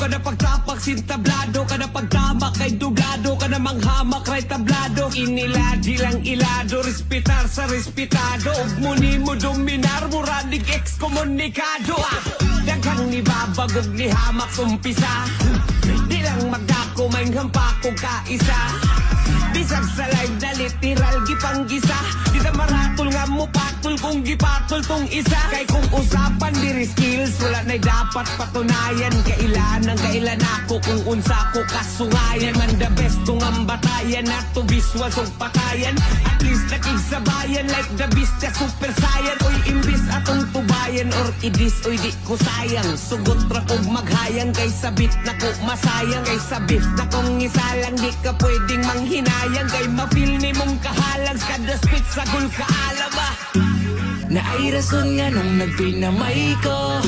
ka na pagtapak sintablado ka na pagtama kay dublado ka na manghamak kay tablado iniladi lang ilado respetar sa respetado ug muni mo dominar muranig ekskomunikado daghang ni babagog ni hamak sumpisa di lang magdako may hampak kong kaisa bisag sa live na literal gipanggisa di na maratol nga mo patol kung gipatol tong isa kay kung usapan diri skills wala na'y dapat patunayan kailan ako kung unsa ko kasungayan man the best tong ang batayan at to visual song patayan at least nakigsabayan like the beast ka super saiyan oy imbis atong tubayan or idis oy di ko sayang sugot ra kog maghayang kay sabit na ko masayang kay sabit na kong isalang di ka pwedeng manghinayang kay mafeel ni mong kahalang kada spit sa gul kaalaba na ay rason nga nung nagpinamay ko